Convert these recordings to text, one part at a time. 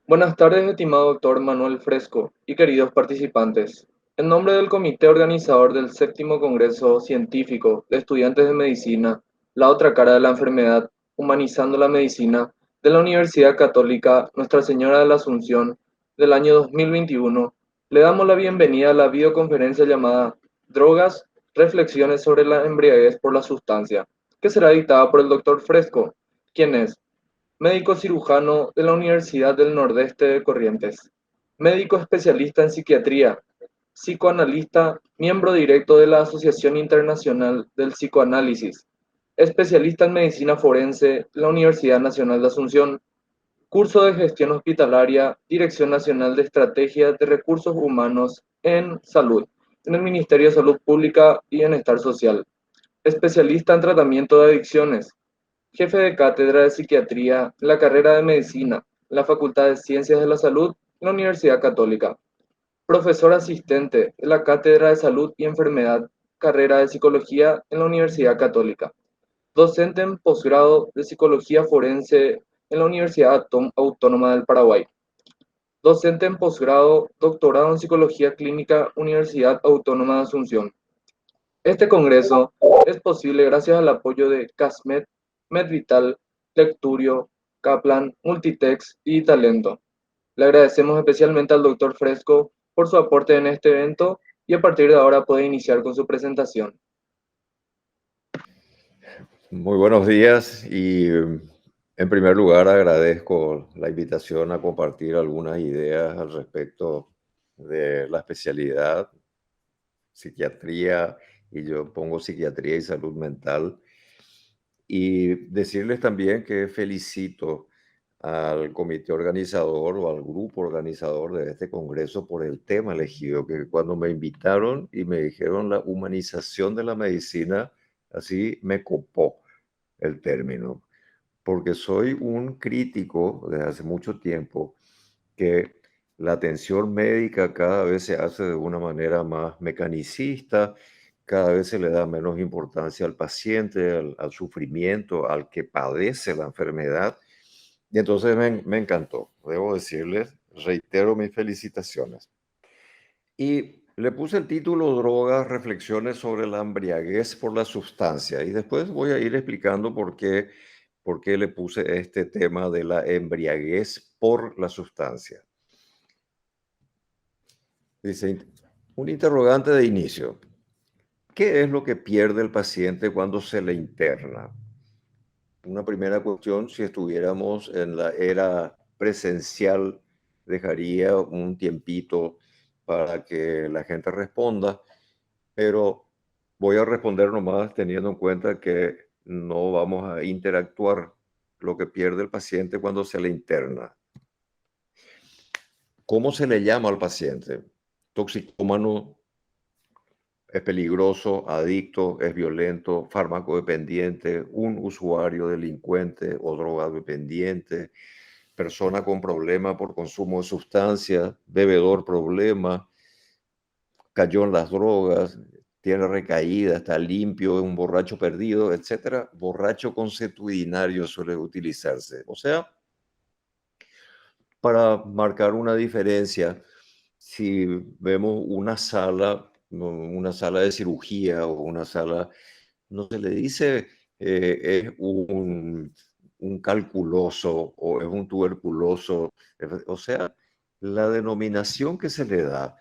Buenas tardes, estimado doctor Manuel Fresco y queridos participantes. En nombre del comité organizador del séptimo Congreso Científico de Estudiantes de Medicina, la otra cara de la enfermedad, humanizando la medicina, de la Universidad Católica Nuestra Señora de la Asunción del año 2021, le damos la bienvenida a la videoconferencia llamada Drogas, Reflexiones sobre la embriaguez por la sustancia, que será dictada por el doctor Fresco, quien es médico cirujano de la Universidad del Nordeste de Corrientes, médico especialista en psiquiatría, psicoanalista, miembro directo de la Asociación Internacional del Psicoanálisis, especialista en medicina forense de la Universidad Nacional de Asunción, curso de gestión hospitalaria, Dirección Nacional de Estrategias de Recursos Humanos en Salud, en el Ministerio de Salud Pública y Bienestar Social, especialista en tratamiento de adicciones, jefe de cátedra de psiquiatría en la carrera de medicina en la Facultad de Ciencias de la Salud en la Universidad Católica, profesor asistente en la cátedra de salud y enfermedad, carrera de psicología en la Universidad Católica, docente en posgrado de psicología forense en la Universidad Autónoma del Paraguay, docente en posgrado, doctorado en psicología clínica, Universidad Autónoma de Asunción. Este congreso es posible gracias al apoyo de CASMED, MedVital, Lecturio, Kaplan, Multitext y Talento. Le agradecemos especialmente al Dr. Fresco por su aporte en este evento y a partir de ahora puede iniciar con su presentación. Muy buenos días y en primer lugar agradezco la invitación a compartir algunas ideas al respecto de la especialidad psiquiatría, y yo pongo psiquiatría y salud mental, y decirles también que felicito al comité organizador o al grupo organizador de este congreso por el tema elegido, que cuando me invitaron y me dijeron la humanización de la medicina, así me copó el término, porque soy un crítico desde hace mucho tiempo que la atención médica cada vez se hace de una manera más mecanicista, cada vez se le da menos importancia al paciente, al sufrimiento, al que padece la enfermedad. Y entonces me encantó, debo decirles, reitero mis felicitaciones. Y le puse el título Drogas, reflexiones sobre la embriaguez por la sustancia. Y después voy a ir explicando por qué le puse este tema de la embriaguez por la sustancia. Dice, un interrogante de inicio. ¿Qué es lo que pierde el paciente cuando se le interna? Una primera cuestión, si estuviéramos en la era presencial, dejaría un tiempito para que la gente responda, pero voy a responder nomás teniendo en cuenta que no vamos a interactuar lo que pierde el paciente cuando se le interna. ¿Cómo se le llama al paciente? Toxicómano, es peligroso, adicto, es violento, fármaco dependiente, un usuario delincuente o droga dependiente, persona con problema por consumo de sustancias, bebedor problema, cayó en las drogas, tiene recaída, está limpio, es un borracho perdido, etcétera. Borracho consuetudinario suele utilizarse. O sea, para marcar una diferencia, si vemos una sala de cirugía o una sala, no se le dice es un calculoso o es un tuberculoso. O sea, la denominación que se le da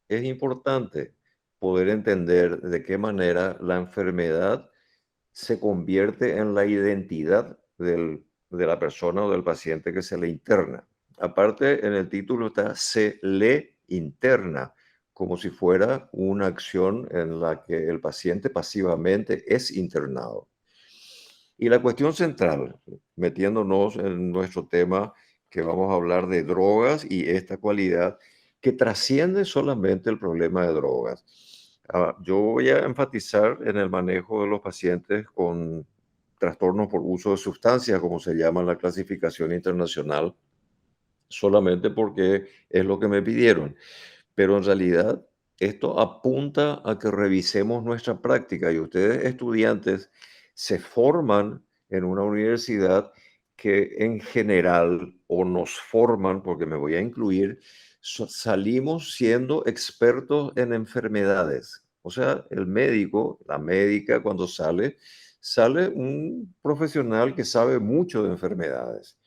es importante poder entender de qué manera la enfermedad se convierte en la identidad de la persona o del paciente que se le interna. Aparte, en el título está se le interna, como si fuera una acción en la que el paciente pasivamente es internado. Y la cuestión central, metiéndonos en nuestro tema, que vamos a hablar de drogas y esta cualidad que trasciende solamente el problema de drogas. Yo voy a enfatizar en el manejo de los pacientes con trastornos por uso de sustancias, como se llama en la clasificación internacional, solamente porque es lo que me pidieron. Pero en realidad esto apunta a que revisemos nuestra práctica, y ustedes estudiantes se forman en una universidad que en general o nos forman, porque me voy a incluir, salimos siendo expertos en enfermedades. O sea, el médico, la médica, cuando sale, sale un profesional que sabe mucho de enfermedades.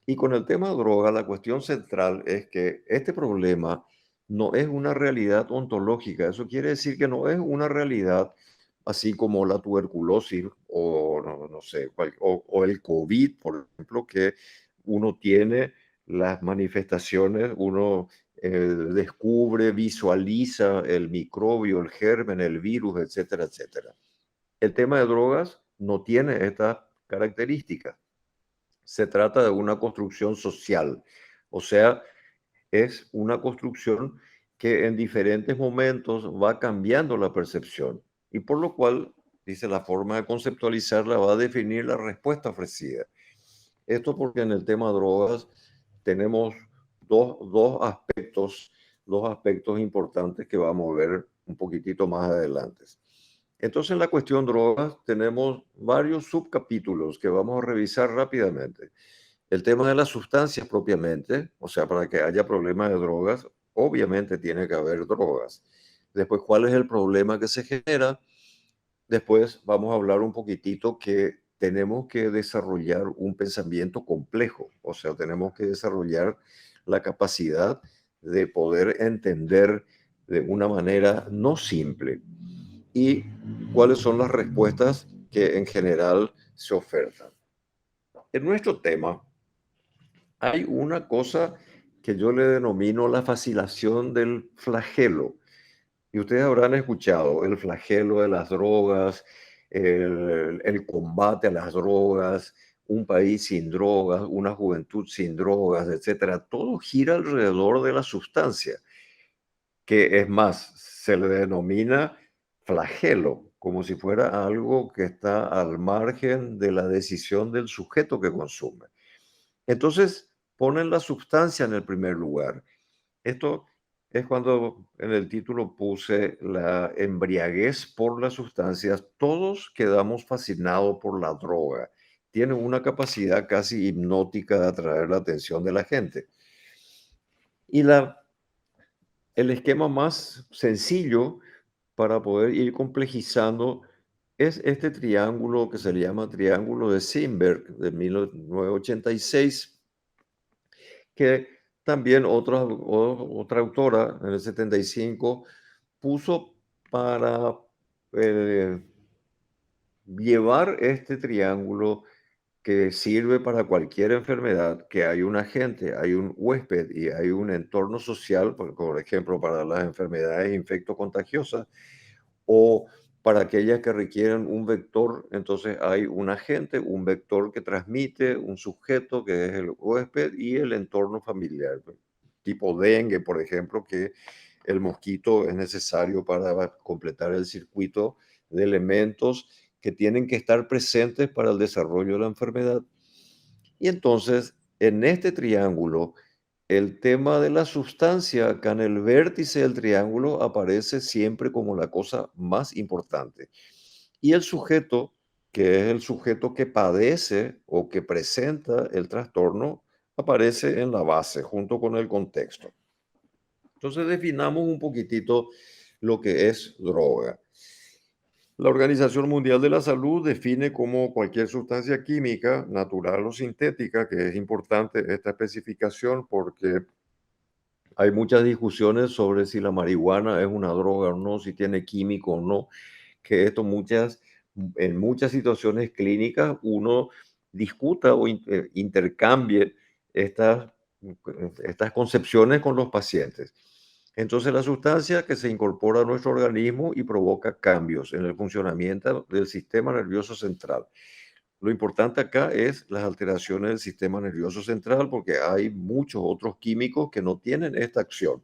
Y con el tema de droga, la cuestión central es que este problema no es una realidad ontológica. Eso quiere decir que no es una realidad así como la tuberculosis o no sé, o el COVID, por ejemplo, que uno tiene las manifestaciones, uno descubre, visualiza el microbio, el germen, el virus, etcétera, etcétera. El tema de drogas no tiene estas características. Se trata de una construcción social, o sea, es una construcción que en diferentes momentos va cambiando la percepción y por lo cual, dice, la forma de conceptualizarla va a definir la respuesta ofrecida. Esto porque en el tema de drogas tenemos dos aspectos importantes que vamos a ver un poquitito más adelante. Entonces, en la cuestión drogas tenemos varios subcapítulos que vamos a revisar rápidamente. El tema de las sustancias propiamente, o sea, para que haya problemas de drogas, obviamente tiene que haber drogas. Después, ¿cuál es el problema que se genera? Después vamos a hablar un poquitito que tenemos que desarrollar un pensamiento complejo, o sea, tenemos que desarrollar la capacidad de poder entender de una manera no simple y cuáles son las respuestas que en general se ofertan. En nuestro tema hay una cosa que yo le denomino la fascinación del flagelo. Y ustedes habrán escuchado el flagelo de las drogas, el combate a las drogas, un país sin drogas, una juventud sin drogas, etcétera. Todo gira alrededor de la sustancia, que es más, se le denomina flagelo, como si fuera algo que está al margen de la decisión del sujeto que consume. Entonces, ponen la sustancia en el primer lugar. Esto es cuando en el título puse la embriaguez por las sustancias. Todos quedamos fascinados por la droga. Tiene una capacidad casi hipnótica de atraer la atención de la gente. Y el esquema más sencillo para poder ir complejizando es este triángulo que se le llama Triángulo de Simberg de 1986, que también otra autora en el 75 puso para eh, llevar este triángulo que sirve para cualquier enfermedad, que hay un agente, hay un huésped y hay un entorno social, por ejemplo, para las enfermedades infectocontagiosas o para aquellas que requieren un vector, entonces hay un agente, un vector que transmite, un sujeto que es el huésped y el entorno familiar, tipo dengue, por ejemplo, que el mosquito es necesario para completar el circuito de elementos que tienen que estar presentes para el desarrollo de la enfermedad. Y entonces, en este triángulo, el tema de la sustancia acá en el vértice del triángulo aparece siempre como la cosa más importante. Y el sujeto, que es el sujeto que padece o que presenta el trastorno, aparece en la base junto con el contexto. Entonces definamos un poquitito lo que es droga. La Organización Mundial de la Salud define como cualquier sustancia química, natural o sintética, que es importante esta especificación porque hay muchas discusiones sobre si la marihuana es una droga o no, si tiene químico o no, que en muchas situaciones clínicas uno discuta o intercambie estas, estas concepciones con los pacientes. Entonces, la sustancia que se incorpora a nuestro organismo y provoca cambios en el funcionamiento del sistema nervioso central. Lo importante acá es las alteraciones del sistema nervioso central porque hay muchos otros químicos que no tienen esta acción.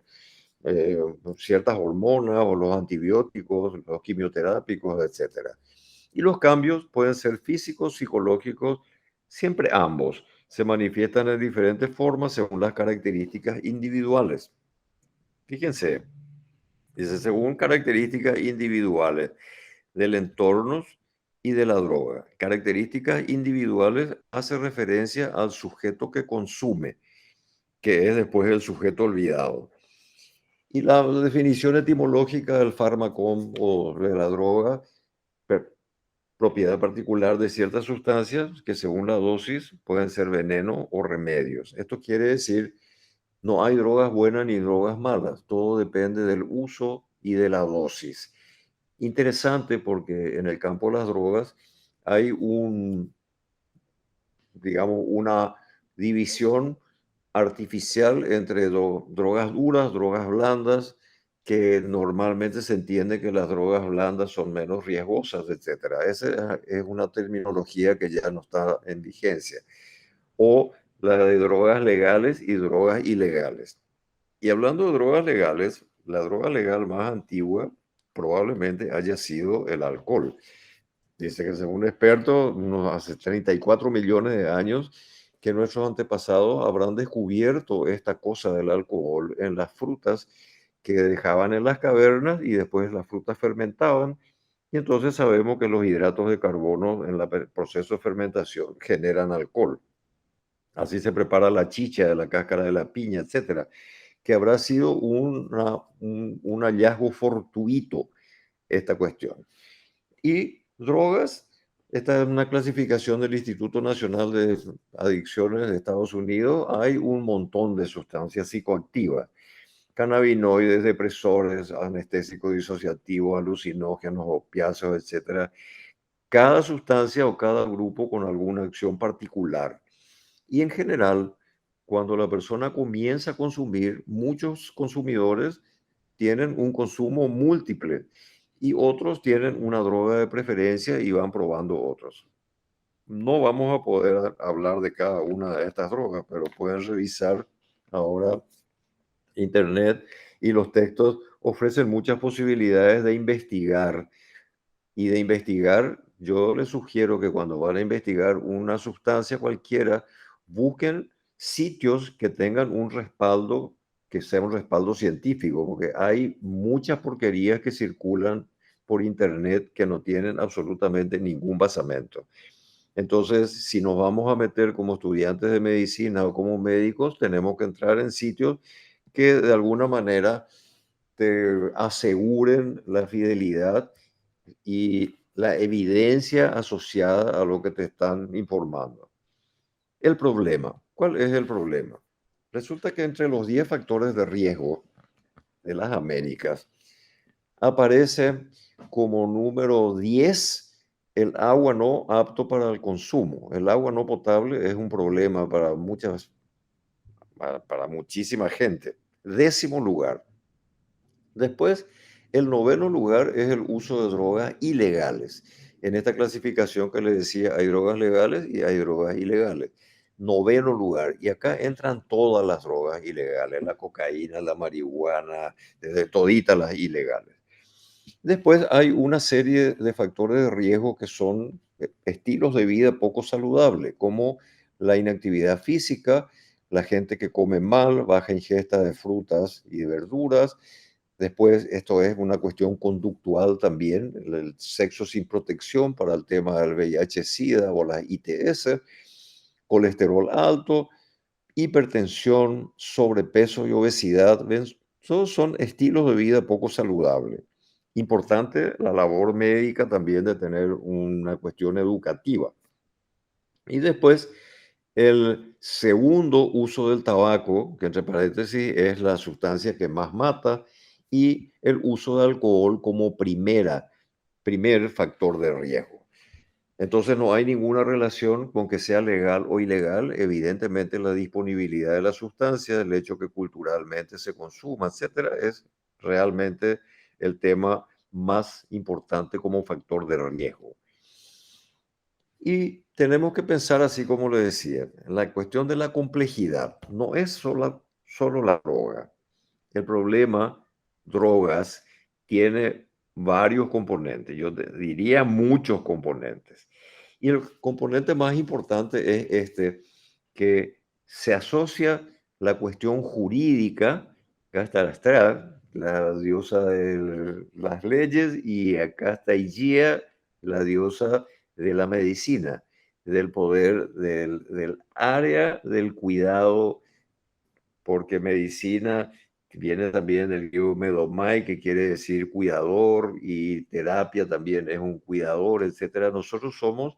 Eh, Ciertas hormonas o los antibióticos, los quimioterápicos, etcétera. Y los cambios pueden ser físicos, psicológicos, siempre ambos. Se manifiestan en diferentes formas según las características individuales. Fíjense, dice, según características individuales del entorno, y de la droga. Características individuales hace referencia al sujeto que consume, que es después el sujeto olvidado. Y la definición etimológica del fármaco o de la droga, per- propiedad particular de ciertas sustancias que según la dosis pueden ser veneno o remedios. Esto quiere decir, no hay drogas buenas ni drogas malas, todo depende del uso y de la dosis. Interesante porque en el campo de las drogas hay digamos, una división artificial entre drogas duras, drogas blandas, que normalmente se entiende que las drogas blandas son menos riesgosas, etcétera. Esa es una terminología que ya no está en vigencia. O la de drogas legales y drogas ilegales. Y hablando de drogas legales, la droga legal más antigua probablemente haya sido el alcohol. Dice que según expertos, hace 34 millones de años que nuestros antepasados habrán descubierto esta cosa del alcohol en las frutas que dejaban en las cavernas y después las frutas fermentaban. Y entonces sabemos que los hidratos de carbono en el proceso de fermentación generan alcohol. Así se prepara la chicha de la cáscara de la piña, etcétera, que habrá sido un hallazgo fortuito esta cuestión. Y drogas, esta es una clasificación del Instituto Nacional de Adicciones de Estados Unidos. Hay un montón de sustancias psicoactivas, cannabinoides, depresores, anestésicos disociativos, alucinógenos, opiáceos, etcétera. Cada sustancia o cada grupo con alguna acción particular. Y en general, cuando la persona comienza a consumir, muchos consumidores tienen un consumo múltiple y otros tienen una droga de preferencia y van probando otros. No vamos a poder hablar de cada una de estas drogas, pero pueden revisar ahora Internet y los textos ofrecen muchas posibilidades de investigar. Y de investigar, yo les sugiero que cuando van a investigar una sustancia cualquiera, busquen sitios que tengan un respaldo, que sea un respaldo científico, porque hay muchas porquerías que circulan por internet que no tienen absolutamente ningún basamento. Entonces, si nos vamos a meter como estudiantes de medicina o como médicos, tenemos que entrar en sitios que de alguna manera te aseguren la fidelidad y la evidencia asociada a lo que te están informando. El problema, ¿cuál es el problema? Resulta que entre los 10 factores de riesgo de las Américas aparece como número 10 el agua no apto para el consumo. El agua no potable es un problema para muchísima gente. 10º lugar. Después, el noveno lugar es el uso de drogas ilegales. En esta clasificación que les decía, hay drogas legales y hay drogas ilegales. Noveno lugar. Y acá entran todas las drogas ilegales, la cocaína, la marihuana, desde toditas las ilegales. Después hay una serie de factores de riesgo que son estilos de vida poco saludables, como la inactividad física, la gente que come mal, baja ingesta de frutas y de verduras. Después, esto es una cuestión conductual también, el sexo sin protección para el tema del VIH-Sida o las ITS, colesterol alto, hipertensión, sobrepeso y obesidad. ¿Ven? Todos son estilos de vida poco saludables. Importante la labor médica también de tener una cuestión educativa. Y después, el segundo uso del tabaco, que entre paréntesis es la sustancia que más mata, y el uso de alcohol como primer factor de riesgo. Entonces no hay ninguna relación con que sea legal o ilegal. Evidentemente la disponibilidad de la sustancia, el hecho que culturalmente se consuma, etcétera, es realmente el tema más importante como factor de riesgo. Y tenemos que pensar así como le decía, la cuestión de la complejidad no es solo la droga. El problema, drogas, tiene varios componentes, yo diría muchos componentes. Y el componente más importante es este, que se asocia la cuestión jurídica, acá está la diosa de las leyes, y acá está Igea, la diosa de la medicina, del poder del área del cuidado, porque medicina viene también del griego medomai, que quiere decir cuidador, y terapia también es un cuidador, etcétera. Nosotros somos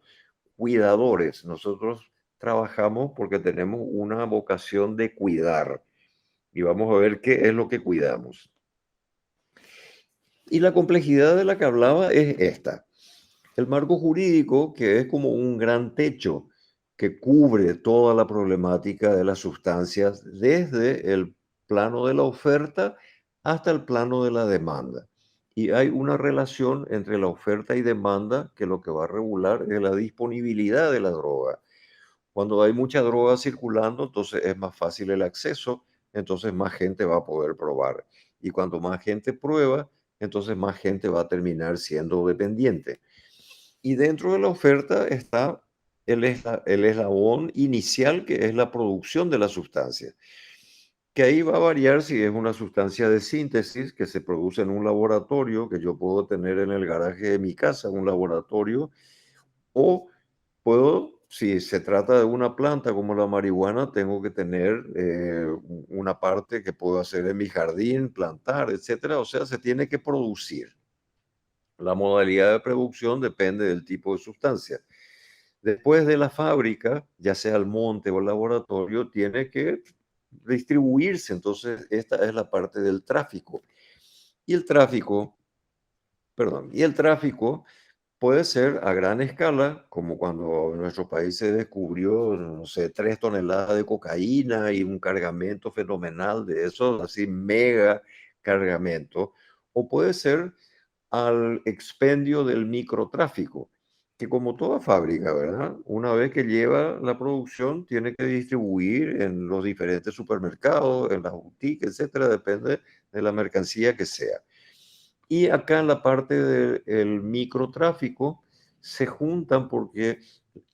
cuidadores, nosotros trabajamos porque tenemos una vocación de cuidar y vamos a ver qué es lo que cuidamos. Y la complejidad de la que hablaba es esta. El marco jurídico, que es como un gran techo que cubre toda la problemática de las sustancias desde el plano de la oferta hasta el plano de la demanda. Y hay una relación entre la oferta y demanda que lo que va a regular es la disponibilidad de la droga. Cuando hay mucha droga circulando, entonces es más fácil el acceso, entonces más gente va a poder probar. Y cuanto más gente prueba, entonces más gente va a terminar siendo dependiente. Y dentro de la oferta está el eslabón inicial, que es la producción de la sustancia, que ahí va a variar si es una sustancia de síntesis que se produce en un laboratorio, que yo puedo tener en el garaje de mi casa, un laboratorio, o puedo, si se trata de una planta como la marihuana, tengo que tener una parte que puedo hacer en mi jardín, plantar, etcétera. O sea, se tiene que producir. La modalidad de producción depende del tipo de sustancia. Después de la fábrica, ya sea el monte o el laboratorio, tiene que distribuirse. Entonces, esta es la parte del tráfico. Y el tráfico, perdón, y el tráfico puede ser a gran escala, como cuando en nuestro país se descubrió, no sé, 3 toneladas de cocaína y un cargamento fenomenal de eso, así mega cargamento, o puede ser al expendio del microtráfico, que como toda fábrica, ¿verdad? Una vez que lleva la producción, tiene que distribuir en los diferentes supermercados, en las boutiques, etcétera, depende de la mercancía que sea. Y acá en la parte del microtráfico se juntan porque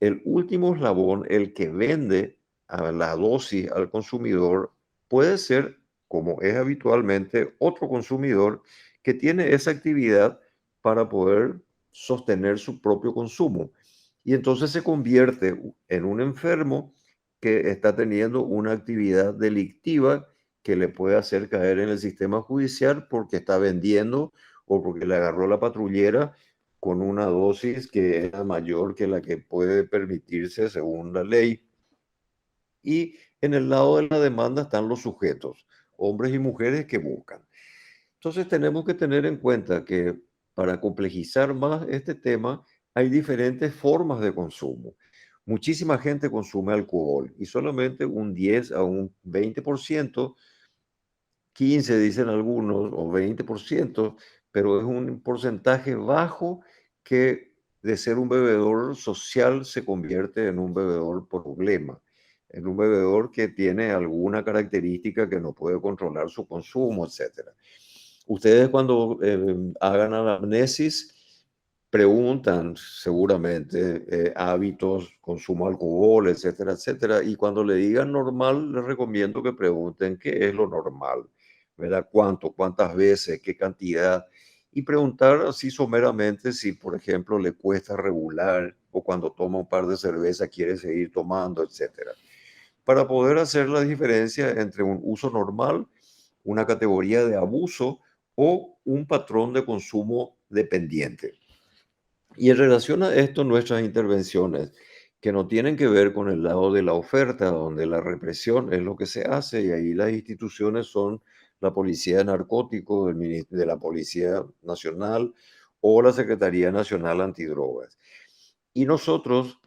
el último eslabón, el que vende a la dosis al consumidor, puede ser, como es habitualmente, otro consumidor que tiene esa actividad para poder sostener su propio consumo. Y entonces se convierte en un enfermo que está teniendo una actividad delictiva que le puede hacer caer en el sistema judicial porque está vendiendo o porque le agarró la patrullera con una dosis que era mayor que la que puede permitirse según la ley. Y en el lado de la demanda están los sujetos, hombres y mujeres que buscan. Entonces tenemos que tener en cuenta que para complejizar más este tema hay diferentes formas de consumo. Muchísima gente consume alcohol y solamente un 10 a un 20%, 15 dicen algunos, o 20%, pero es un porcentaje bajo que de ser un bebedor social se convierte en un bebedor problema, en un bebedor que tiene alguna característica que no puede controlar su consumo, etcétera. Ustedes cuando hagan anamnesis preguntan seguramente hábitos, consumo de alcohol, etcétera, etcétera. Y cuando le digan normal, les recomiendo que pregunten qué es lo normal, ¿verdad? ¿Cuánto? ¿Cuántas veces? ¿Qué cantidad? Y preguntar así someramente si, por ejemplo, le cuesta regular o cuando toma un par de cerveza quiere seguir tomando, etcétera. Para poder hacer la diferencia entre un uso normal, una categoría de abuso o un patrón de consumo dependiente. Y en relación a esto, nuestras intervenciones, que no tienen que ver con el lado de la oferta, donde la represión es lo que se hace, y ahí las instituciones son la Policía de Narcóticos, de la Policía Nacional o la Secretaría Nacional Antidrogas. Y nosotros,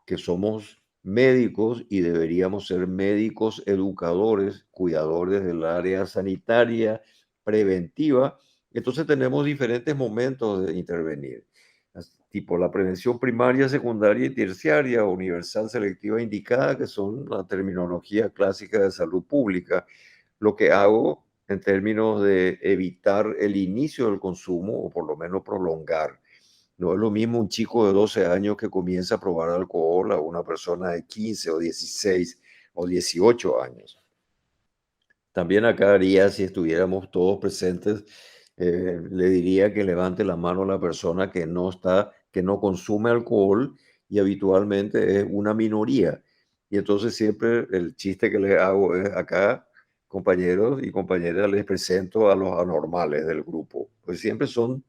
que somos médicos y deberíamos ser médicos educadores, cuidadores del área sanitaria, preventiva, entonces tenemos diferentes momentos de intervenir, tipo la prevención primaria, secundaria y terciaria, universal, selectiva, indicada, que son la terminología clásica de salud pública. Lo que hago en términos de evitar el inicio del consumo o por lo menos prolongar. No es lo mismo un chico de 12 años que comienza a probar alcohol a una persona de 15 o 16 o 18 años. También acá haría, si estuviéramos todos presentes, le diría que levante la mano a la persona que no está que no consume alcohol y habitualmente es una minoría. Y entonces siempre el chiste que les hago es acá, compañeros y compañeras, les presento a los anormales del grupo, pues siempre son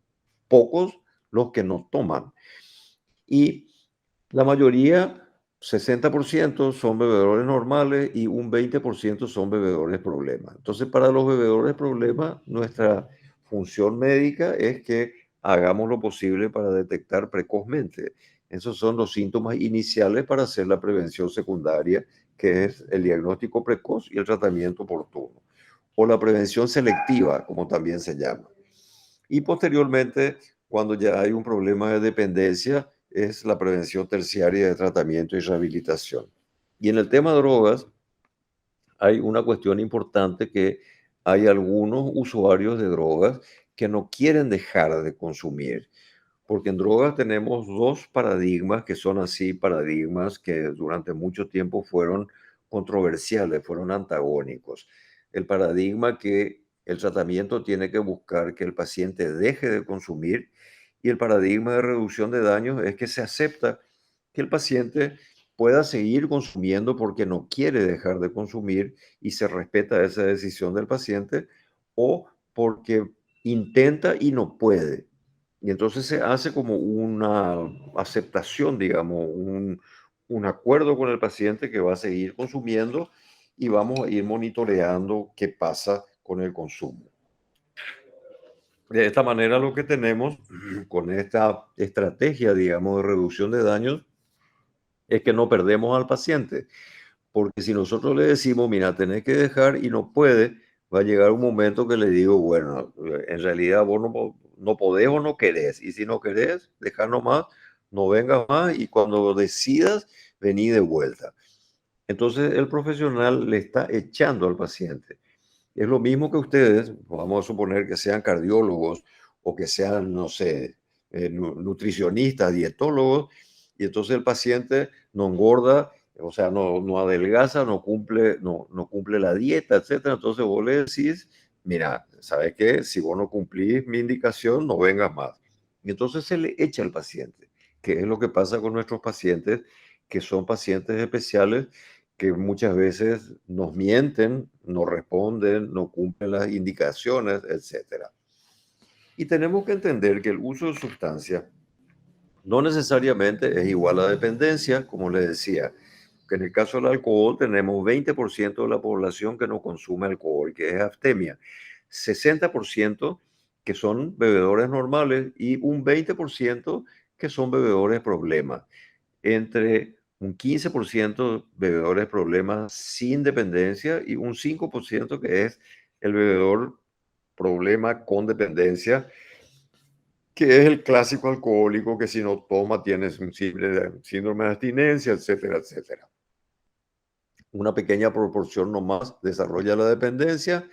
pocos los que no toman. Y la mayoría, 60% son bebedores normales y un 20% son bebedores problemas. Entonces, para los bebedores problemas, nuestra función médica es que hagamos lo posible para detectar precozmente. Esos son los síntomas iniciales para hacer la prevención secundaria, que es el diagnóstico precoz y el tratamiento oportuno, o la prevención selectiva, como también se llama. Y posteriormente, cuando ya hay un problema de dependencia, es la prevención terciaria de tratamiento y rehabilitación. Y en el tema de drogas, hay una cuestión importante que hay algunos usuarios de drogas que no quieren dejar de consumir, porque en drogas tenemos dos paradigmas que son así, paradigmas que durante mucho tiempo fueron controversiales, fueron antagónicos. El paradigma que el tratamiento tiene que buscar que el paciente deje de consumir y el paradigma de reducción de daños es que se acepta que el paciente pueda seguir consumiendo porque no quiere dejar de consumir y se respeta esa decisión del paciente o porque intenta y no puede. Y entonces se hace como una aceptación, digamos, un acuerdo con el paciente que va a seguir consumiendo y vamos a ir monitoreando qué pasa con el consumo. De esta manera lo que tenemos con esta estrategia, digamos, de reducción de daños es que no perdemos al paciente. Porque si nosotros le decimos, mira, tenés que dejar y no puede, va a llegar un momento que le digo, bueno, en realidad vos no podés o no querés. Y si no querés, dejar nomás, no vengas más y cuando decidas, vení de vuelta. Entonces el profesional le está echando al paciente. Es lo mismo que ustedes, vamos a suponer que sean cardiólogos o que sean, no sé, nutricionistas, dietólogos, y entonces el paciente no engorda, o sea, no adelgaza, no cumple la dieta, etcétera. Entonces vos le decís, mira, ¿sabes qué? Si vos no cumplís mi indicación, no vengas más. Y entonces se le echa al paciente, que es lo que pasa con nuestros pacientes, que son pacientes especiales que muchas veces nos mienten, no responden, no cumplen las indicaciones, etcétera. Y tenemos que entender que el uso de sustancias no necesariamente es igual a dependencia, como les decía, que en el caso del alcohol tenemos 20% de la población que no consume alcohol, que es abstemia, 60% que son bebedores normales y un 20% que son bebedores problemas. Entre un 15% bebedores problemas sin dependencia y un 5% que es el bebedor problema con dependencia, que es el clásico alcohólico que si no toma tienes un síndrome de abstinencia, etcétera, etcétera. Una pequeña proporción nomás desarrolla la dependencia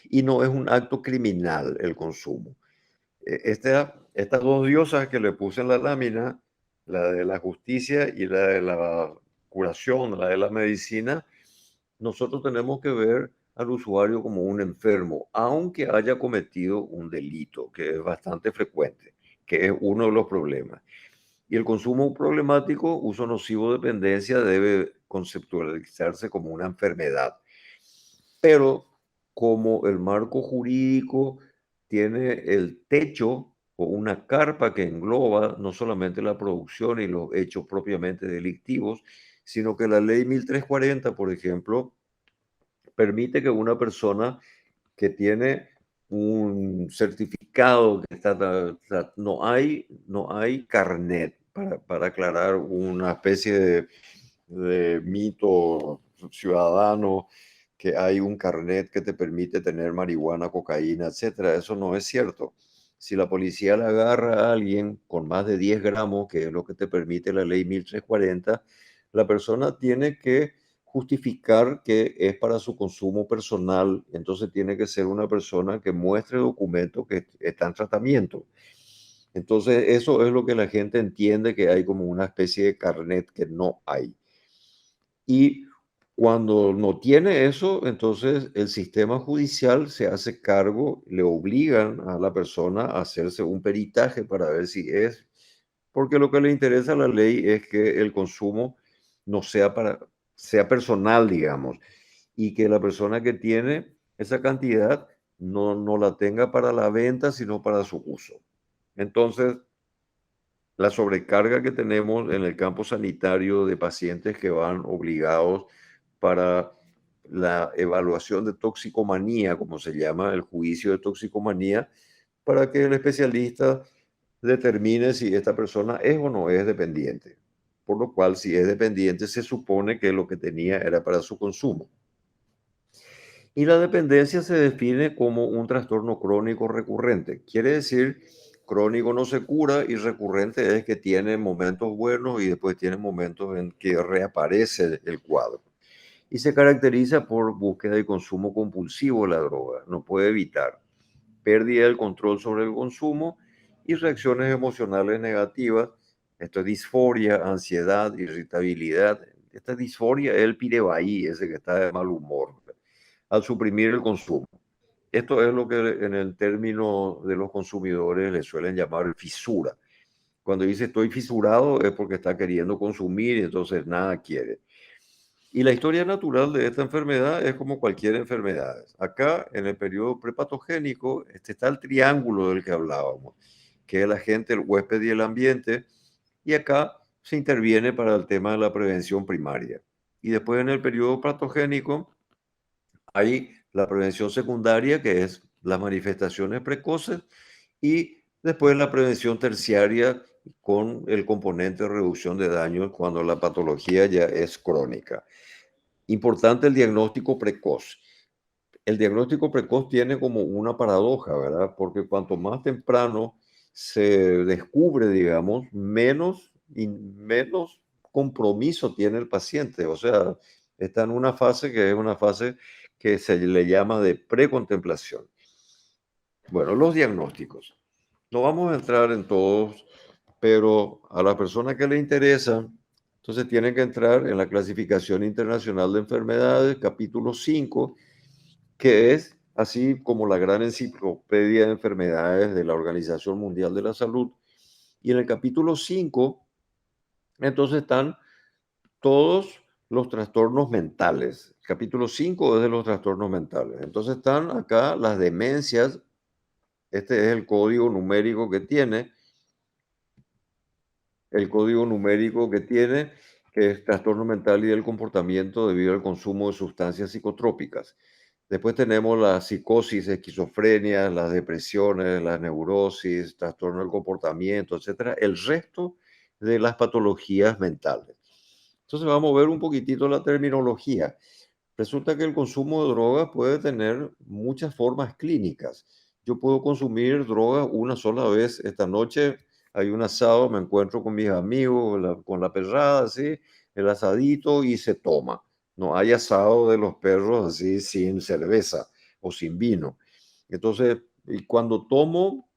y no es un acto criminal el consumo. Estas dos diosas que le puse en la lámina, la de la justicia y la de la curación, la de la medicina, nosotros tenemos que ver al usuario como un enfermo, aunque haya cometido un delito, que es bastante frecuente, que es uno de los problemas. Y el consumo problemático, uso nocivo, dependencia, debe conceptualizarse como una enfermedad. Pero como el marco jurídico tiene el techo o una carpa que engloba no solamente la producción y los hechos propiamente delictivos, sino que la ley 1340, por ejemplo, permite que una persona que tiene un certificado que no hay carnet para aclarar una especie de mito ciudadano que hay un carnet que te permite tener marihuana, cocaína, etcétera. Eso no es cierto. Si la policía le agarra a alguien con más de 10 gramos, que es lo que te permite la ley 1340, la persona tiene que justificar que es para su consumo personal, entonces tiene que ser una persona que muestre documentos que está en tratamiento. Entonces, eso es lo que la gente entiende que hay como una especie de carnet que no hay. Y cuando no tiene eso, entonces el sistema judicial se hace cargo, le obligan a la persona a hacerse un peritaje para ver si es porque lo que le interesa a la ley es que el consumo no sea sea personal, digamos, y que la persona que tiene esa cantidad no la tenga para la venta, sino para su uso. Entonces, la sobrecarga que tenemos en el campo sanitario de pacientes que van obligados para la evaluación de toxicomanía, como se llama, el juicio de toxicomanía, para que el especialista determine si esta persona es o no es dependiente. Por lo cual, si es dependiente, se supone que lo que tenía era para su consumo. Y la dependencia se define como un trastorno crónico recurrente. Quiere decir, crónico no se cura y recurrente es que tiene momentos buenos y después tiene momentos en que reaparece el cuadro. Y se caracteriza por búsqueda y consumo compulsivo de la droga. No puede evitar pérdida del control sobre el consumo y reacciones emocionales negativas. Esto es disforia, ansiedad, irritabilidad. Esta disforia es el pirebaí, ese que está de mal humor, al suprimir el consumo. Esto es lo que en el término de los consumidores le suelen llamar fisura. Cuando dice estoy fisurado es porque está queriendo consumir y entonces nada quiere. Y la historia natural de esta enfermedad es como cualquier enfermedad. Acá, en el periodo prepatogénico, está el triángulo del que hablábamos, que es la gente, el huésped y el ambiente, y acá se interviene para el tema de la prevención primaria. Y después en el periodo patogénico hay la prevención secundaria, que es las manifestaciones precoces, y después la prevención terciaria con el componente de reducción de daños cuando la patología ya es crónica. Importante el diagnóstico precoz. El diagnóstico precoz tiene como una paradoja, ¿verdad? Porque cuanto más temprano se descubre, digamos, menos y menos compromiso tiene el paciente. O sea, está en una fase que es una fase que se le llama de precontemplación. Bueno, los diagnósticos. No vamos a entrar en todos, pero a la persona que le interesa, entonces tiene que entrar en la clasificación internacional de enfermedades, capítulo 5, que es así como la gran enciclopedia de enfermedades de la Organización Mundial de la Salud. Y en el capítulo 5, entonces están todos los trastornos mentales. El capítulo 5 es de los trastornos mentales. Entonces están acá las demencias. Este es el código numérico que tiene. El código numérico que tiene, que es trastorno mental y del comportamiento debido al consumo de sustancias psicotrópicas. Después tenemos la psicosis, esquizofrenia, las depresiones, la neurosis, trastorno del comportamiento, etcétera. El resto de las patologías mentales. Entonces vamos a ver un poquitito la terminología. Resulta que el consumo de drogas puede tener muchas formas clínicas. Yo puedo consumir drogas una sola vez. Esta noche hay un asado, me encuentro con mis amigos, con la perrada, así, el asadito y se toma. No hay asado de los perros así sin cerveza o sin vino. Entonces, y cuando tomo,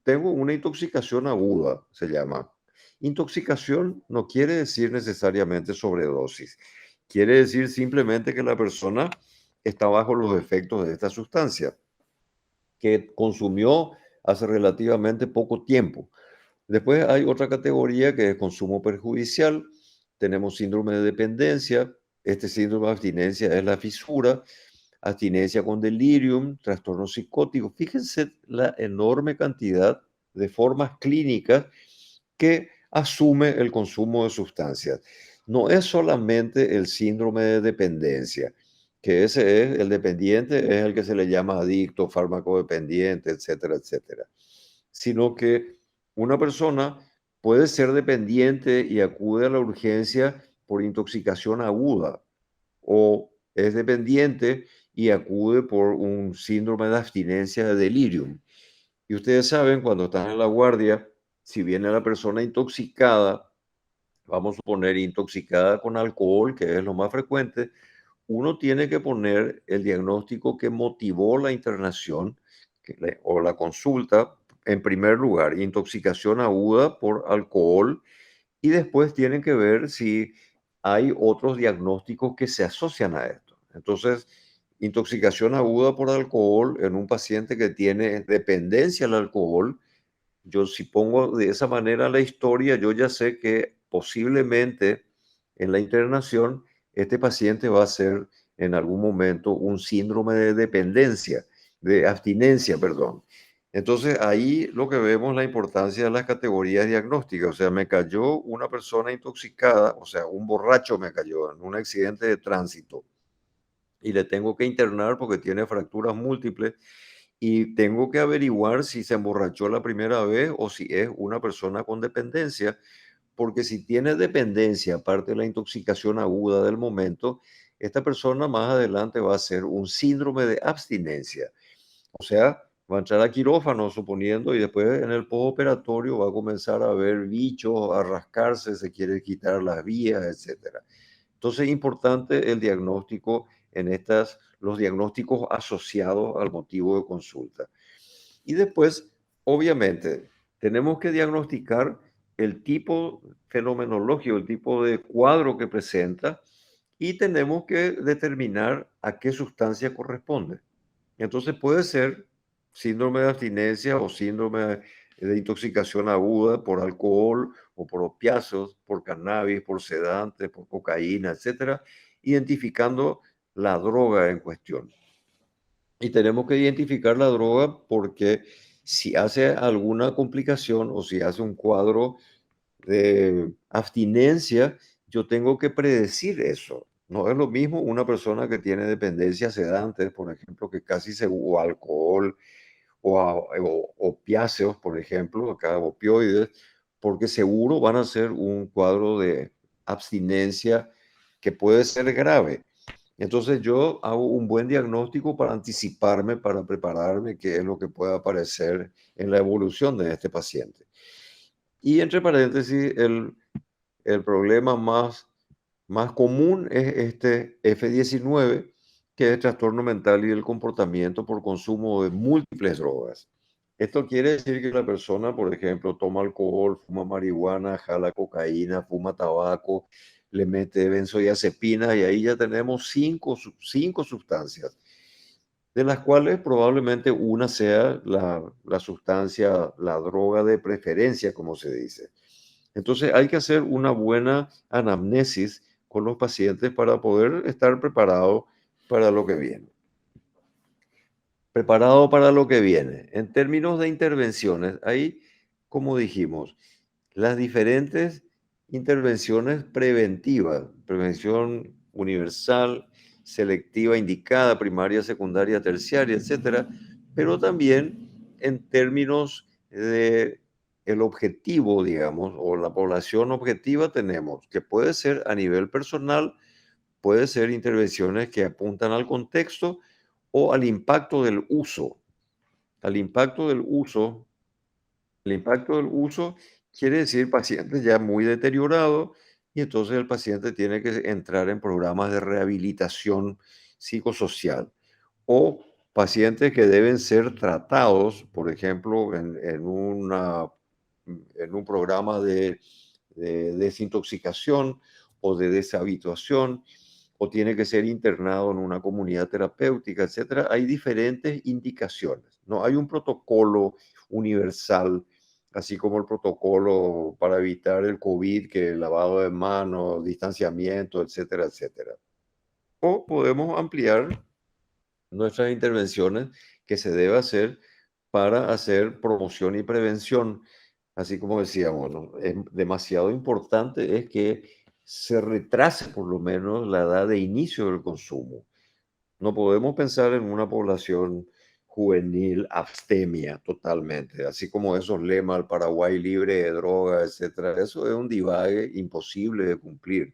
tengo una intoxicación aguda, se llama. Intoxicación no quiere decir necesariamente sobredosis. Quiere decir simplemente que la persona está bajo los efectos de esta sustancia que consumió hace relativamente poco tiempo. Después hay otra categoría que es consumo perjudicial. Tenemos síndrome de dependencia. Este síndrome de abstinencia es la fisura, abstinencia con delirium, trastorno psicótico. Fíjense la enorme cantidad de formas clínicas que asume el consumo de sustancias. No es solamente el síndrome de dependencia, que ese es el dependiente, es el que se le llama adicto, fármaco dependiente, etcétera, etcétera, sino que una persona puede ser dependiente y acude a la urgencia por intoxicación aguda o es dependiente y acude por un síndrome de abstinencia de delirium. Y ustedes saben, cuando están en la guardia, si viene la persona intoxicada, vamos a suponer intoxicada con alcohol, que es lo más frecuente, uno tiene que poner el diagnóstico que motivó la internación o la consulta en primer lugar, intoxicación aguda por alcohol, y después tienen que ver si hay otros diagnósticos que se asocian a esto. Entonces, intoxicación aguda por alcohol en un paciente que tiene dependencia al alcohol yo si pongo de esa manera la historia, yo ya sé que posiblemente en la internación este paciente va a ser en algún momento un síndrome de dependencia, de abstinencia, perdón. Entonces ahí lo que vemos la importancia de las categorías diagnósticas. O sea, me cayó una persona intoxicada, o sea, un borracho me cayó en un accidente de tránsito y le tengo que internar porque tiene fracturas múltiples y tengo que averiguar si se emborrachó la primera vez o si es una persona con dependencia, porque si tiene dependencia, aparte de la intoxicación aguda del momento, esta persona más adelante va a ser un síndrome de abstinencia. O sea, va a entrar a quirófano, suponiendo, y después en el postoperatorio va a comenzar a ver bichos, a rascarse, se quiere quitar las vías, etcétera. Entonces es importante el diagnóstico en estas, los diagnósticos asociados al motivo de consulta. Y después, obviamente, tenemos que diagnosticar el tipo fenomenológico, el tipo de cuadro que presenta y tenemos que determinar a qué sustancia corresponde. Entonces puede ser síndrome de abstinencia o síndrome de intoxicación aguda por alcohol o por opiáceos, por cannabis, por sedantes, por cocaína, etcétera, identificando la droga en cuestión. Y tenemos que identificar la droga porque si hace alguna complicación o si hace un cuadro de abstinencia, yo tengo que predecir eso. No es lo mismo una persona que tiene dependencia sedante, por ejemplo, que casi seguro, o alcohol o opiáceos, por ejemplo, acá opioides, porque seguro van a ser un cuadro de abstinencia que puede ser grave. Entonces yo hago un buen diagnóstico para anticiparme, para prepararme, qué es lo que pueda aparecer en la evolución de este paciente. Y entre paréntesis, el problema más común es este F19, que es el trastorno mental y el comportamiento por consumo de múltiples drogas. Esto quiere decir que la persona, por ejemplo, toma alcohol, fuma marihuana, jala cocaína, fuma tabaco, le mete benzodiazepinas y ahí ya tenemos cinco sustancias, de las cuales probablemente una sea la sustancia, la droga de preferencia, como se dice. Entonces hay que hacer una buena anamnesis con los pacientes para poder estar preparado para lo que viene. Preparado para lo que viene. En términos de intervenciones, ahí, como dijimos, las diferentes intervenciones preventivas, prevención universal, selectiva indicada, primaria, secundaria, terciaria, etcétera, pero también en términos de el objetivo, digamos, o la población objetiva tenemos, que puede ser a nivel personal, puede ser intervenciones que apuntan al contexto o al impacto del uso. Al impacto del uso, el impacto del uso quiere decir pacientes ya muy deteriorados y entonces el paciente tiene que entrar en programas de rehabilitación psicosocial o pacientes que deben ser tratados, por ejemplo, en un programa de desintoxicación o de deshabituación, o tiene que ser internado en una comunidad terapéutica, etcétera. Hay diferentes indicaciones, no hay un protocolo universal, así como el protocolo para evitar el COVID, que el lavado de manos, distanciamiento, etcétera, etcétera. O podemos ampliar nuestras intervenciones que se debe hacer para hacer promoción y prevención. Así como decíamos, ¿no? Es demasiado importante es que se retrase por lo menos la edad de inicio del consumo. No podemos pensar en una población juvenil abstemia totalmente, así como esos lemas, el Paraguay libre de drogas, etcétera. Eso es un divague imposible de cumplir.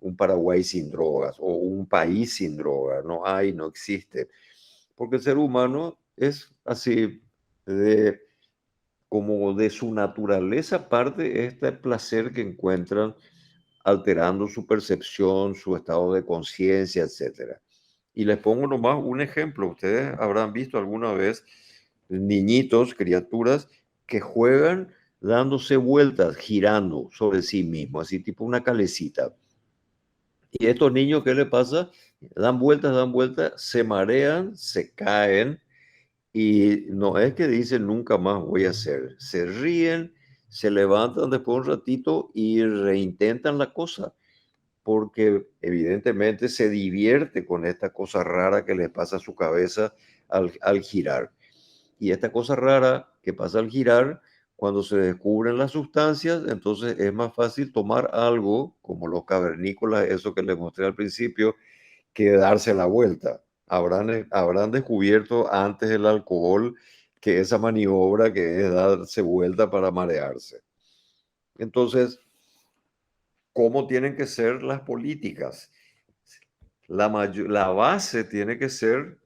Un Paraguay sin drogas o un país sin drogas, no hay, no existe. Porque el ser humano es así, de, como de su naturaleza parte este placer que encuentran alterando su percepción, su estado de conciencia, etcétera. Y les pongo nomás un ejemplo. Ustedes habrán visto alguna vez niñitos, criaturas que juegan dándose vueltas, girando sobre sí mismos, así tipo una calecita. Y estos niños, ¿qué les pasa? Dan vueltas, se marean, se caen Y no es que dicen nunca más voy a hacer. Se ríen, se levantan después de un ratito y reintentan la cosa, porque evidentemente se divierte con esta cosa rara que le pasa a su cabeza al girar. Y esta cosa rara que pasa al girar, cuando se descubren las sustancias, entonces es más fácil tomar algo, como los cavernícolas, eso que les mostré al principio, que darse la vuelta. Habrán descubierto antes el alcohol que esa maniobra que es darse vuelta para marearse. Entonces, ¿cómo tienen que ser las políticas? La base tiene que ser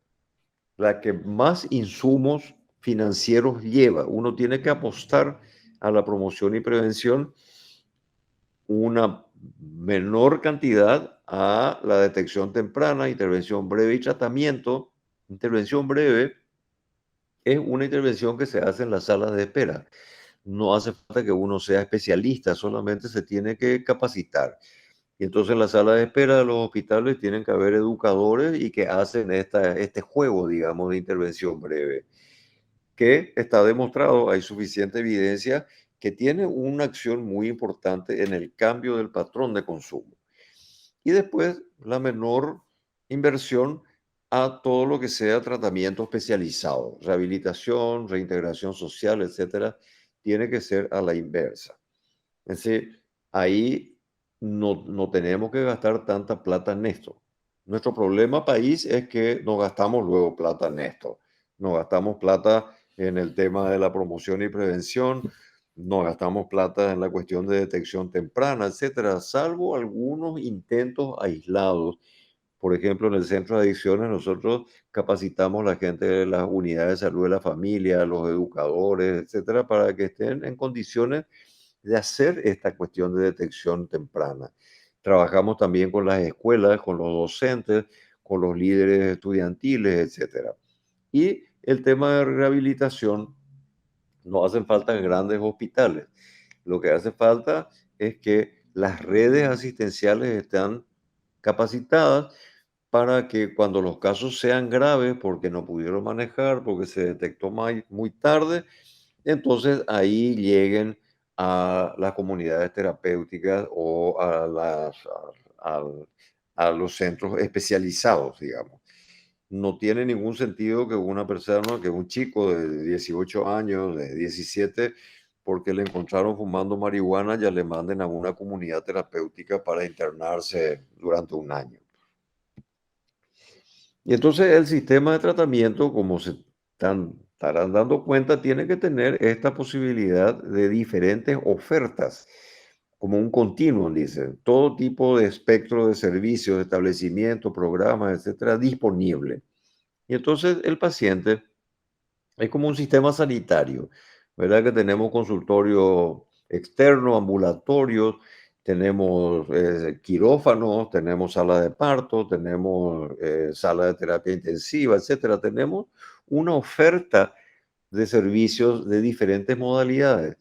la que más insumos financieros lleva. Uno tiene que apostar a la promoción y prevención una menor cantidad a la detección temprana, intervención breve y tratamiento. Intervención breve es una intervención que se hace en las salas de espera. No hace falta que uno sea especialista, solamente se tiene que capacitar. Y entonces en la sala de espera de los hospitales tienen que haber educadores y que hacen este juego, digamos, de intervención breve, que está demostrado, hay suficiente evidencia que tiene una acción muy importante en el cambio del patrón de consumo. Y después la menor inversión a todo lo que sea tratamiento especializado, rehabilitación, reintegración social, etcétera, tiene que ser a la inversa. Es decir, ahí no tenemos que gastar tanta plata en esto. Nuestro problema país es que no gastamos luego plata en esto. No gastamos plata en el tema de la promoción y prevención, no gastamos plata en la cuestión de detección temprana, etcétera, salvo algunos intentos aislados. Por ejemplo, en el centro de adicciones nosotros capacitamos a la gente de las unidades de salud de la familia, los educadores, etcétera, para que estén en condiciones de hacer esta cuestión de detección temprana. Trabajamos también con las escuelas, con los docentes, con los líderes estudiantiles, etcétera. Y el tema de rehabilitación, no hacen falta grandes hospitales. Lo que hace falta es que las redes asistenciales están capacitadas para que cuando los casos sean graves, porque no pudieron manejar, porque se detectó muy tarde, entonces ahí lleguen a las comunidades terapéuticas o al- a los centros especializados, digamos. No tiene ningún sentido que una persona, que un chico de 18 años, de 17, porque le encontraron fumando marihuana, ya le manden a una comunidad terapéutica para internarse durante un año. Y entonces el sistema de tratamiento, como se estarán dando cuenta, tiene que tener esta posibilidad de diferentes ofertas, como un continuum, dice, todo tipo de espectro de servicios, establecimientos, programas, etcétera, disponible. Y entonces el paciente es como un sistema sanitario, ¿verdad? Que tenemos consultorio externo, ambulatorios, tenemos quirófanos, tenemos sala de parto, tenemos sala de terapia intensiva, etcétera. Tenemos una oferta de servicios de diferentes modalidades,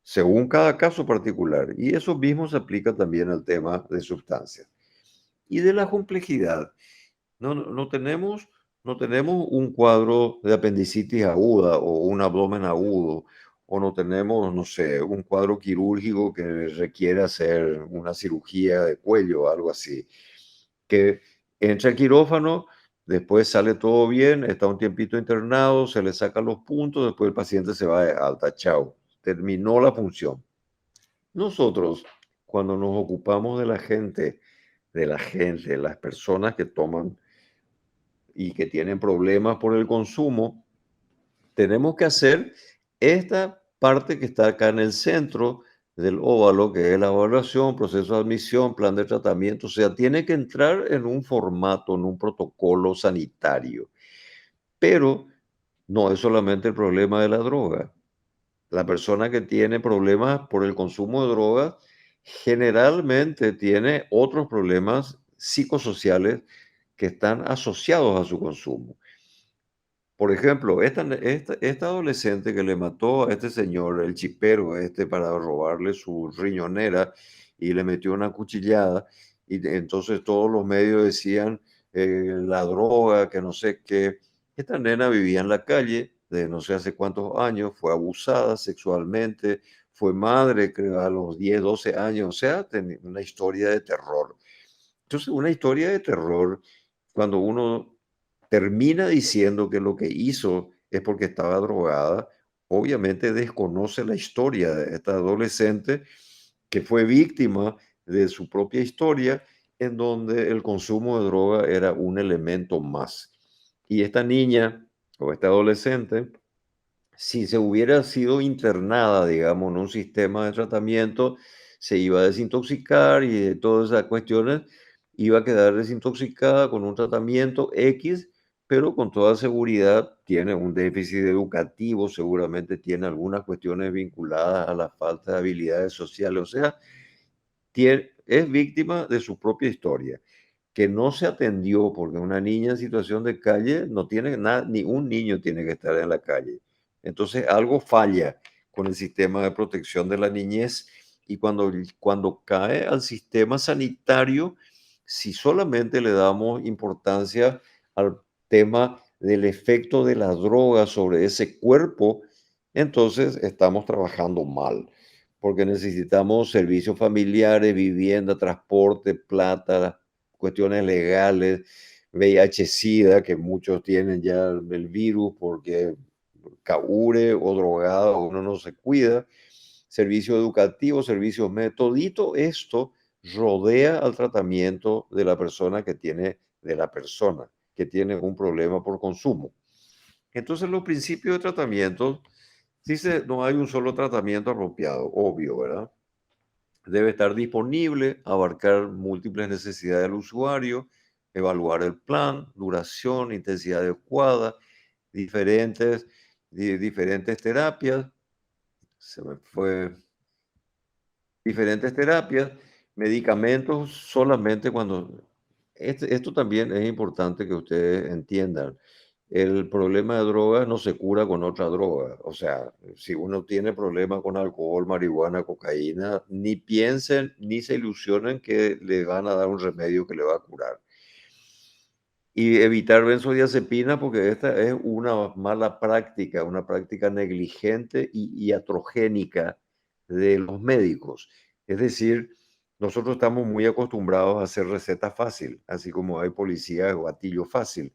según cada caso particular. Y eso mismo se aplica también al tema de sustancias. Y de la complejidad. No tenemos un cuadro de apendicitis aguda o un abdomen agudo, o no tenemos, no sé, un cuadro quirúrgico que requiere hacer una cirugía de cuello o algo así. Que entra al quirófano, después sale todo bien, está un tiempito internado, se le sacan los puntos, después el paciente se va de alta, chao, terminó la función. Nosotros, cuando nos ocupamos de las personas que toman y que tienen problemas por el consumo, tenemos que hacer esta parte que está acá en el centro del óvalo, que es la evaluación, proceso de admisión, plan de tratamiento, o sea, tiene que entrar en un formato, en un protocolo sanitario. Pero no es solamente el problema de la droga. La persona que tiene problemas por el consumo de drogas generalmente tiene otros problemas psicosociales que están asociados a su consumo. Por ejemplo, esta adolescente que le mató a este señor, el chipero este, para robarle su riñonera y le metió una cuchillada, y entonces todos los medios decían la droga, que no sé qué. Esta nena vivía en la calle de no sé hace cuántos años, fue abusada sexualmente, fue madre, creo, a los 10, 12 años, o sea, tenía una historia de terror. Entonces, una historia de terror, cuando uno termina diciendo que lo que hizo es porque estaba drogada, obviamente desconoce la historia de esta adolescente que fue víctima de su propia historia, en donde el consumo de droga era un elemento más. Y esta niña o esta adolescente, si se hubiera sido internada, digamos, en un sistema de tratamiento, se iba a desintoxicar y de todas esas cuestiones iba a quedar desintoxicada con un tratamiento X, pero con toda seguridad tiene un déficit educativo, seguramente tiene algunas cuestiones vinculadas a la falta de habilidades sociales, o sea, es víctima de su propia historia que no se atendió, porque una niña en situación de calle no tiene nada, ni un niño tiene que estar en la calle. Entonces algo falla con el sistema de protección de la niñez y cuando cae al sistema sanitario, si solamente le damos importancia al tema del efecto de la droga sobre ese cuerpo, entonces estamos trabajando mal, porque necesitamos servicios familiares, vivienda, transporte, plata, cuestiones legales, VIH-Sida, que muchos tienen ya el virus porque caure o drogado uno no se cuida, servicio educativo, servicios médicos, todito esto rodea al tratamiento de la persona que tiene un problema por consumo. Entonces los principios de tratamiento, dice, no hay un solo tratamiento apropiado, obvio, ¿verdad? Debe estar disponible, abarcar múltiples necesidades del usuario, evaluar el plan, duración, intensidad adecuada, diferentes, diferentes terapias, se me fue, diferentes terapias, medicamentos solamente cuando... esto también es importante que ustedes entiendan. El problema de drogas no se cura con otra droga. O sea, si uno tiene problemas con alcohol, marihuana, cocaína, ni piensen ni se ilusionen que le van a dar un remedio que le va a curar. Y evitar benzodiazepina porque esta es una mala práctica, una práctica negligente y iatrogénica de los médicos. Es decir, nosotros estamos muy acostumbrados a hacer receta fácil, así como hay policía o gatillo fácil,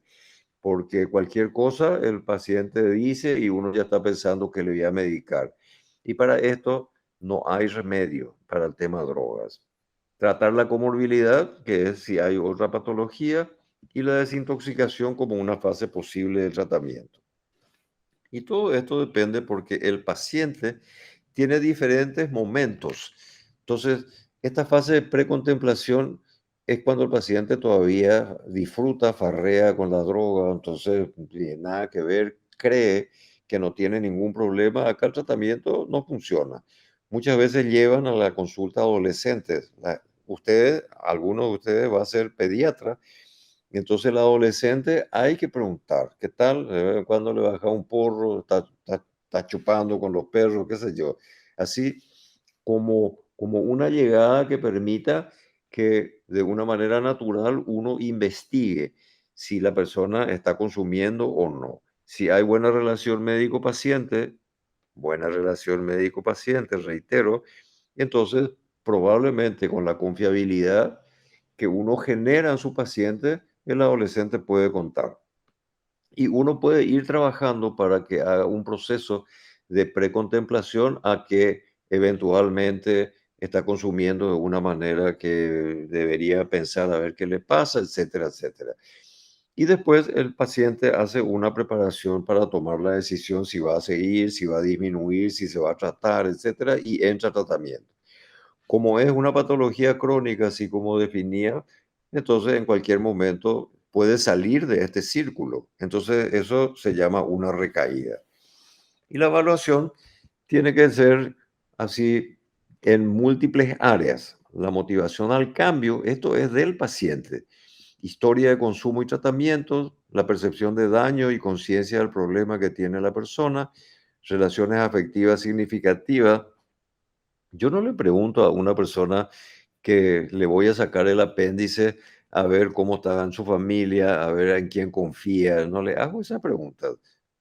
porque cualquier cosa el paciente dice y uno ya está pensando que le voy a medicar. Y para esto no hay remedio para el tema drogas. Tratar la comorbilidad, que es si hay otra patología, y la desintoxicación como una fase posible del tratamiento. Y todo esto depende porque el paciente tiene diferentes momentos. Entonces, esta fase de precontemplación es cuando el paciente todavía disfruta, farrea con la droga, entonces no tiene nada que ver, cree que no tiene ningún problema. Acá el tratamiento no funciona. Muchas veces llevan a la consulta adolescentes. Ustedes, algunos de ustedes va a ser pediatra, entonces el adolescente hay que preguntar, ¿qué tal? De vez en cuando le baja un porro, está chupando con los perros, qué sé yo. Así como una llegada que permita que de una manera natural uno investigue si la persona está consumiendo o no. Si hay buena relación médico-paciente, reitero, entonces probablemente con la confiabilidad que uno genera en su paciente, el adolescente puede contar. Y uno puede ir trabajando para que haga un proceso de precontemplación a que eventualmente está consumiendo de una manera que debería pensar a ver qué le pasa, etcétera, etcétera. Y después el paciente hace una preparación para tomar la decisión si va a seguir, si va a disminuir, si se va a tratar, etcétera, y entra a tratamiento. Como es una patología crónica, así como definía, entonces en cualquier momento puede salir de este círculo. Entonces eso se llama una recaída. Y la evaluación tiene que ser así en múltiples áreas. La motivación al cambio, esto es del paciente. Historia de consumo y tratamientos, la percepción de daño y conciencia del problema que tiene la persona, relaciones afectivas significativas. Yo no le pregunto a una persona que le voy a sacar el apéndice, a ver cómo está en su familia, a ver en quién confía. No le hago esa pregunta,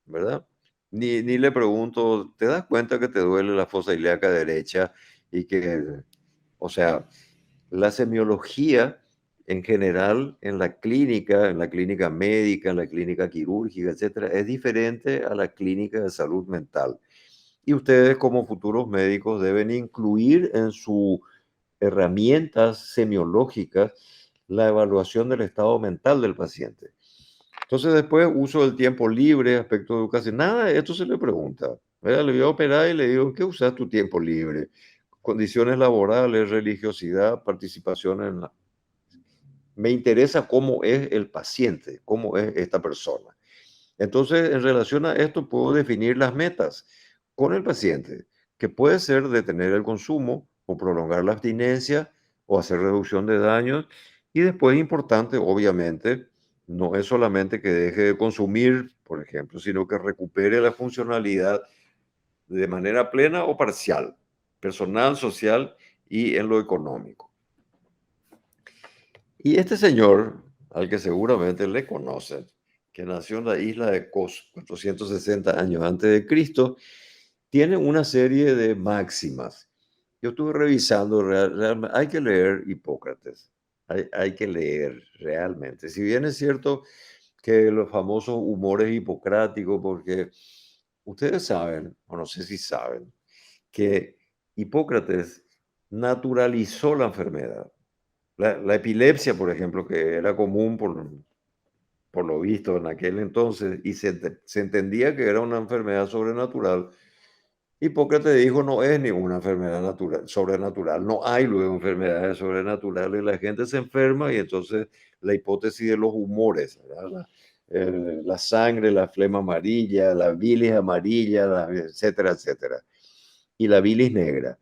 ¿verdad? Ni le pregunto, ¿te das cuenta que te duele la fosa ilíaca derecha? Y que, o sea, la semiología en general en la clínica médica, en la clínica quirúrgica, etcétera, es diferente a la clínica de salud mental. Y ustedes como futuros médicos deben incluir en sus herramientas semiológicas la evaluación del estado mental del paciente. Entonces después uso el tiempo libre, aspecto de educación, nada de esto se le pregunta. ¿Verdad? Le voy a operar y le digo, ¿qué usas tu tiempo libre? Condiciones laborales, religiosidad, participación en la... Me interesa cómo es el paciente, cómo es esta persona. Entonces, en relación a esto, puedo definir las metas con el paciente, que puede ser detener el consumo o prolongar la abstinencia o hacer reducción de daños. Y después, importante, obviamente, no es solamente que deje de consumir, por ejemplo, sino que recupere la funcionalidad de manera plena o parcial, personal, social y en lo económico. Y este señor, al que seguramente le conocen, que nació en la isla de Kos 460 años antes de Cristo, tiene una serie de máximas. Yo estuve revisando, realmente, hay que leer Hipócrates, hay que leer realmente. Si bien es cierto que los famosos humores hipocráticos, porque ustedes saben, o no sé si saben, que Hipócrates naturalizó la enfermedad. La epilepsia, por ejemplo, que era común por lo visto en aquel entonces, y se entendía que era una enfermedad sobrenatural, Hipócrates dijo, no es ninguna enfermedad natural, sobrenatural, no hay luego enfermedades sobrenaturales, la gente se enferma y entonces la hipótesis de los humores, ¿verdad? La sangre, la flema amarilla, la bilis amarilla, etcétera, etcétera, y la bilis negra.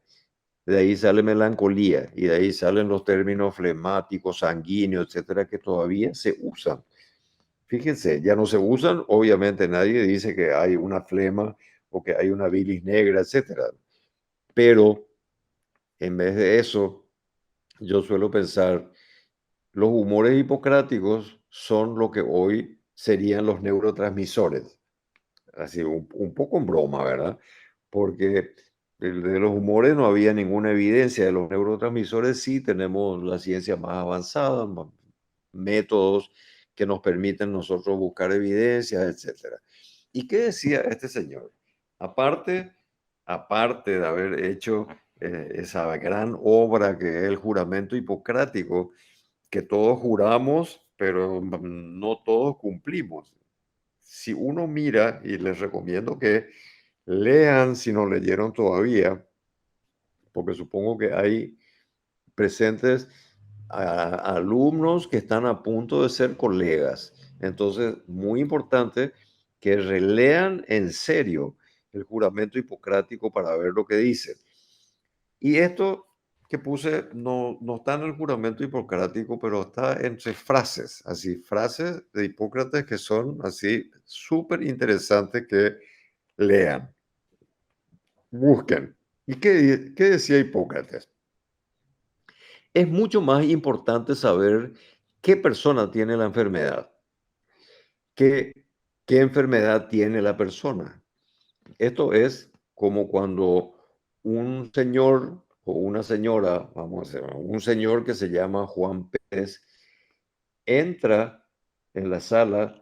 De ahí sale melancolía y de ahí salen los términos flemáticos, sanguíneos, etcétera, que todavía se usan. Fíjense, ya no se usan, obviamente nadie dice que hay una flema o que hay una bilis negra, etcétera. Pero en vez de eso, yo suelo pensar, los humores hipocráticos son lo que hoy serían los neurotransmisores. Así, un poco en broma, ¿verdad? Porque de los humores no había ninguna evidencia, de los neurotransmisores sí tenemos la ciencia más avanzada, métodos que nos permiten nosotros buscar evidencias, etcétera. ¿Y qué decía este señor? Aparte, aparte de haber hecho esa gran obra que es el juramento hipocrático, que todos juramos, pero no todos cumplimos. Si uno mira, y les recomiendo que lean si no leyeron todavía, porque supongo que hay presentes alumnos que están a punto de ser colegas. Entonces, muy importante que relean en serio el juramento hipocrático para ver lo que dice. Y esto que puse no está en el juramento hipocrático, pero está entre frases, así, frases de Hipócrates que son así súper interesantes que lean, busquen. ¿Y qué decía Hipócrates? Es mucho más importante saber qué persona tiene la enfermedad, qué, qué enfermedad tiene la persona. Esto es como cuando un señor o una señora, vamos a decir, un señor que se llama Juan Pérez, entra en la sala,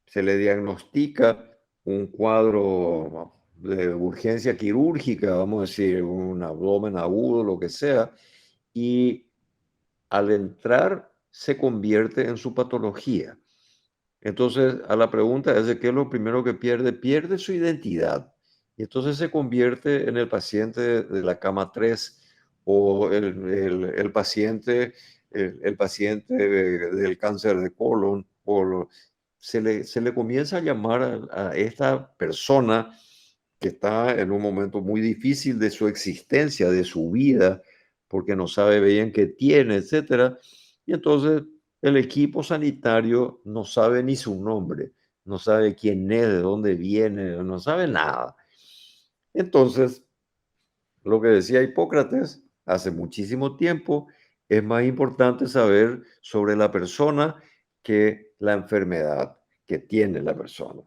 se le diagnostica un cuadro de urgencia quirúrgica, vamos a decir, un abdomen agudo, lo que sea, y al entrar se convierte en su patología. Entonces, a la pregunta es de qué es lo primero que pierde, pierde su identidad. Y entonces se convierte en el paciente de la cama 3 o el paciente del cáncer de colon. Se le comienza a llamar a esta persona que está en un momento muy difícil de su existencia, de su vida, porque no sabe bien qué tiene, etcétera. Y entonces el equipo sanitario no sabe ni su nombre, no sabe quién es, de dónde viene, no sabe nada. Entonces, lo que decía Hipócrates hace muchísimo tiempo Es más importante saber sobre la persona que la enfermedad que tiene la persona.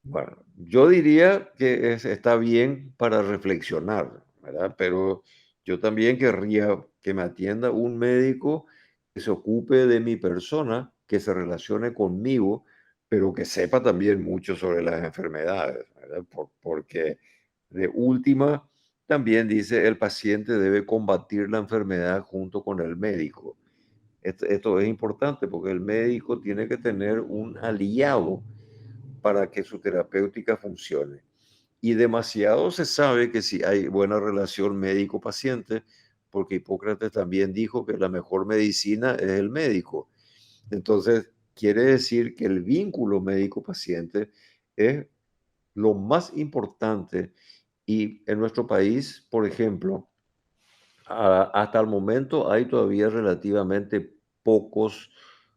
Bueno, yo diría que está bien para reflexionar, ¿verdad? Pero yo también querría que me atienda un médico que se ocupe de mi persona, que se relacione conmigo, pero que sepa también mucho sobre las enfermedades, ¿verdad? Porque de última, también dice, el paciente debe combatir la enfermedad junto con el médico. Esto es importante porque el médico tiene que tener un aliado para que su terapéutica funcione. Y demasiado se sabe que si hay buena relación médico-paciente, porque Hipócrates también dijo que la mejor medicina es el médico. Entonces, quiere decir que el vínculo médico-paciente es lo más importante. Y en nuestro país, por ejemplo, hasta el momento hay todavía relativamente pocos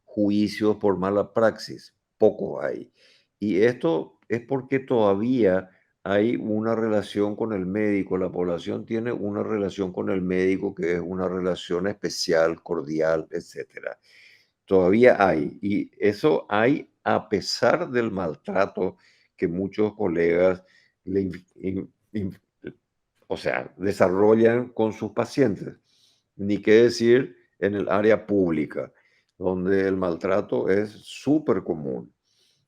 juicios por mala praxis, pocos hay. Y esto es porque todavía hay una relación con el médico, la población tiene una relación con el médico que es una relación especial, cordial, etcétera. Todavía hay, y eso hay a pesar del maltrato que muchos colegas le o sea, desarrollan con sus pacientes. Ni qué decir en el área pública, donde el maltrato es súper común.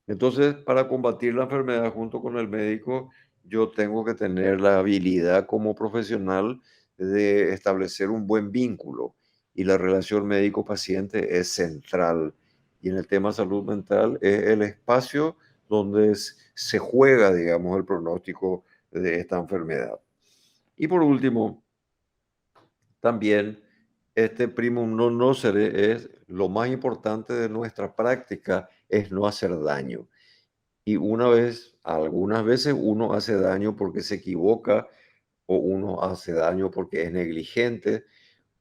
Entonces, para combatir la enfermedad junto con el médico, yo tengo que tener la habilidad como profesional de establecer un buen vínculo y la relación médico-paciente es central. Y en el tema salud mental es el espacio donde se juega, digamos, el pronóstico de esta enfermedad. Y por último, también este primum non nocere es lo más importante de nuestra práctica, es no hacer daño. Y algunas veces uno hace daño porque se equivoca, o uno hace daño porque es negligente,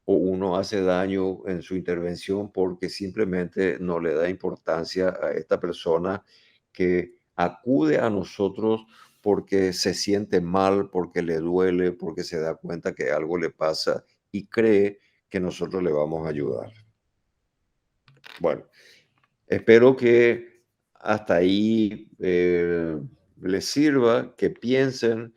o uno hace daño en su intervención porque simplemente no le da importancia a esta persona que acude a nosotros porque se siente mal, porque le duele, porque se da cuenta que algo le pasa y cree que nosotros le vamos a ayudar. Bueno, espero que hasta ahí les sirva, que piensen.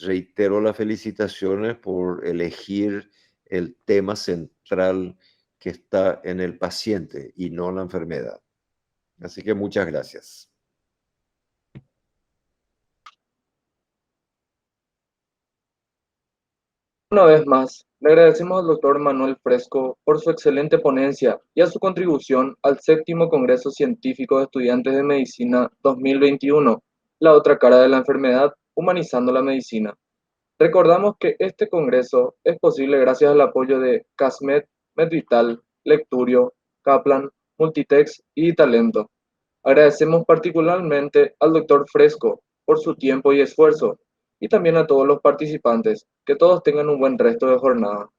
Reitero las felicitaciones por elegir el tema central que está en el paciente y no la enfermedad. Así que muchas gracias. Una vez más, le agradecemos al doctor Manuel Fresco por su excelente ponencia y a su contribución al séptimo Congreso Científico de Estudiantes de Medicina 2021, la otra cara de la enfermedad, humanizando la medicina. Recordamos que este congreso es posible gracias al apoyo de CASMED, MedVital, Lecturio, Kaplan, Multitext y Talento. Agradecemos particularmente al doctor Fresco por su tiempo y esfuerzo, y también a todos los participantes. Que todos tengan un buen resto de jornada.